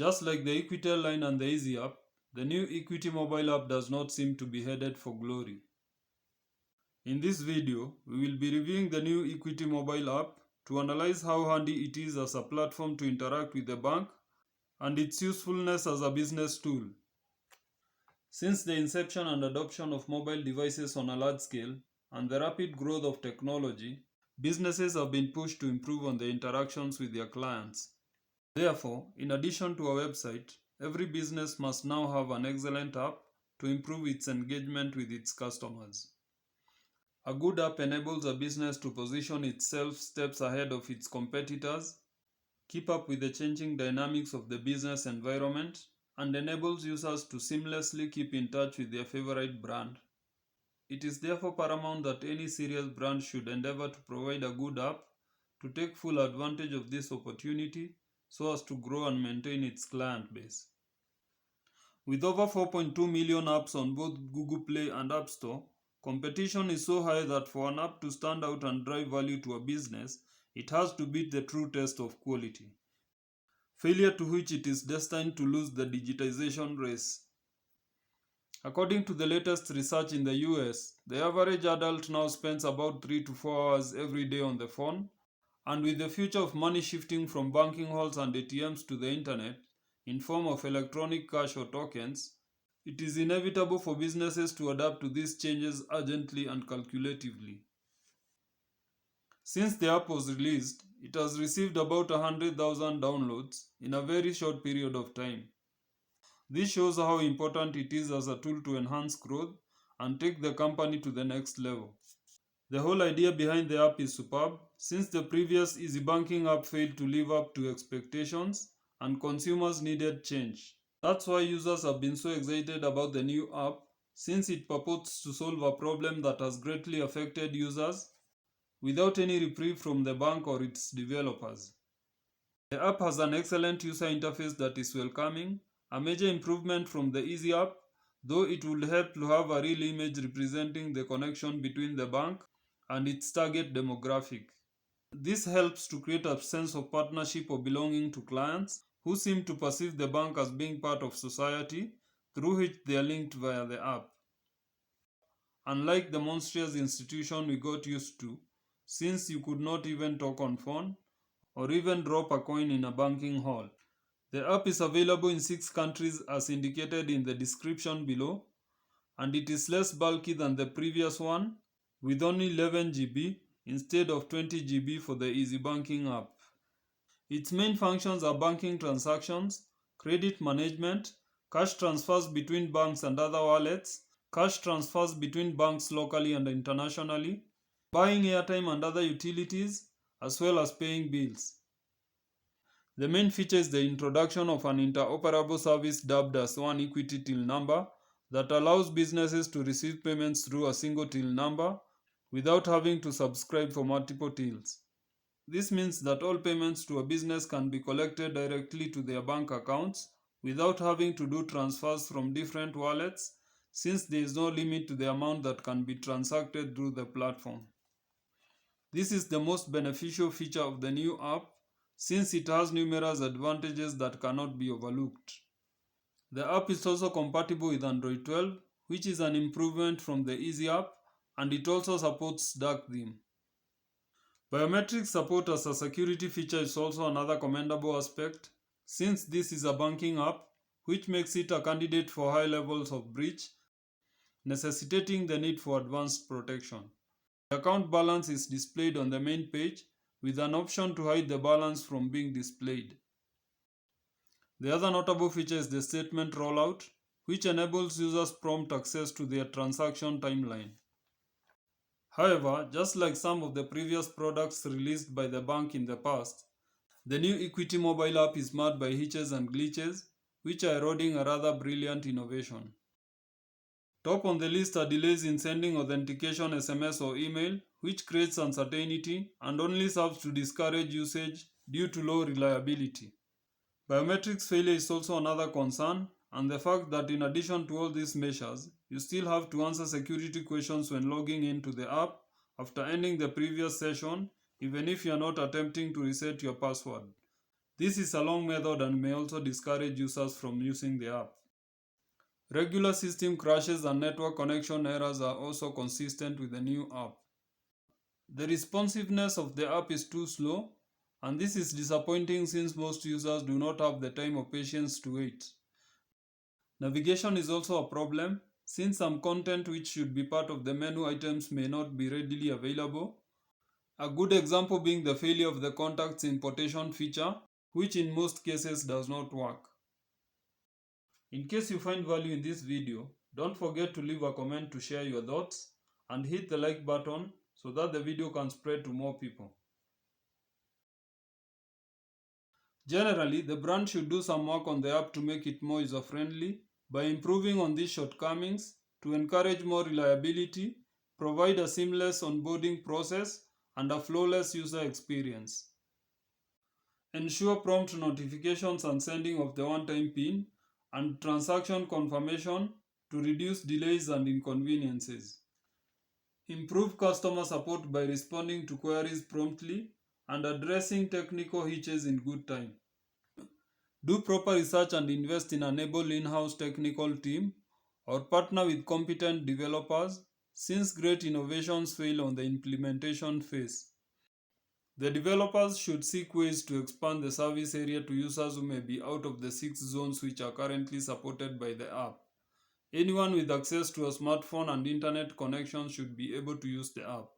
Just like the Equitel line and the Eazzy app, the new Equity mobile app does not seem to be headed for glory. In this video, we will be reviewing the new Equity mobile app to analyze how handy it is as a platform to interact with the bank and its usefulness as a business tool. Since the inception and adoption of mobile devices on a large scale and the rapid growth of technology, businesses have been pushed to improve on the interactions with their clients. Therefore, in addition to a website, every business must now have an excellent app to improve its engagement with its customers. A good app enables a business to position itself steps ahead of its competitors, keep up with the changing dynamics of the business environment, and enables users to seamlessly keep in touch with their favorite brand. It is therefore paramount that any serious brand should endeavor to provide a good app to take full advantage of this opportunity so as to grow and maintain its client base. With over 4.2 million apps on both Google Play and App Store, competition is so high that for an app to stand out and drive value to a business, it has to beat the true test of quality, failure to which it is destined to lose the digitization race. According to the latest research in the US, the average adult now spends about 3 to 4 hours every day on the phone, and with the future of money shifting from banking halls and ATMs to the internet in form of electronic cash or tokens, it is inevitable for businesses to adapt to these changes urgently and calculatively. Since the app was released, it has received about 100,000 downloads in a very short period of time. This shows how important it is as a tool to enhance growth and take the company to the next level. The whole idea behind the app is superb, since the previous Eazzy banking app failed to live up to expectations and consumers needed change. That's why users have been so excited about the new app, since it purports to solve a problem that has greatly affected users without any reprieve from the bank or its developers. The app has an excellent user interface that is welcoming, a major improvement from the Eazzy app, though it would help to have a real image representing the connection between the bank and its target demographic. This helps to create a sense of partnership or belonging to clients who seem to perceive the bank as being part of society through which they are linked via the app. Unlike the monstrous institution we got used to, since you could not even talk on phone or even drop a coin in a banking hall. The app is available in 6 countries as indicated in the description below, and it is less bulky than the previous one with only 11 GB instead of 20 GB for the Eazzy banking app. Its main functions are banking transactions, credit management, cash transfers between banks and other wallets, cash transfers between banks locally and internationally, buying airtime and other utilities, as well as paying bills. The main feature is the introduction of an interoperable service dubbed as One Equity Till Number that allows businesses to receive payments through a single till number without having to subscribe for multiple tills. This means that all payments to a business can be collected directly to their bank accounts without having to do transfers from different wallets, since there is no limit to the amount that can be transacted through the platform. This is the most beneficial feature of the new app, since it has numerous advantages that cannot be overlooked. The app is also compatible with Android 12, which is an improvement from the Eazzy app, and it also supports dark theme. Biometric support as a security feature is also another commendable aspect, since this is a banking app, which makes it a candidate for high levels of breach, necessitating the need for advanced protection. The account balance is displayed on the main page, with an option to hide the balance from being displayed. The other notable feature is the statement rollout, which enables users prompt access to their transaction timeline. However, just like some of the previous products released by the bank in the past, the new Equity mobile app is marred by hitches and glitches, which are eroding a rather brilliant innovation. Top on the list are delays in sending authentication SMS or email, which creates uncertainty and only serves to discourage usage due to low reliability. Biometrics failure is also another concern, and the fact that in addition to all these measures, you still have to answer security questions when logging into the app after ending the previous session, even if you are not attempting to reset your password. This is a long method and may also discourage users from using the app. Regular system crashes and network connection errors are also consistent with the new app. The responsiveness of the app is too slow, and this is disappointing since most users do not have the time or patience to wait. Navigation is also a problem, since some content which should be part of the menu items may not be readily available. A good example being the failure of the contacts importation feature, which in most cases does not work. In case you find value in this video, don't forget to leave a comment to share your thoughts and hit the like button so that the video can spread to more people. Generally, the brand should do some work on the app to make it more user-friendly by improving on these shortcomings to encourage more reliability, provide a seamless onboarding process, and a flawless user experience. Ensure prompt notifications and sending of the one-time PIN and transaction confirmation to reduce delays and inconveniences. Improve customer support by responding to queries promptly and addressing technical hitches in good time. Do proper research and invest in an able in-house technical team or partner with competent developers, since great innovations fail on the implementation phase. The developers should seek ways to expand the service area to users who may be out of the 6 zones which are currently supported by the app. Anyone with access to a smartphone and internet connection should be able to use the app.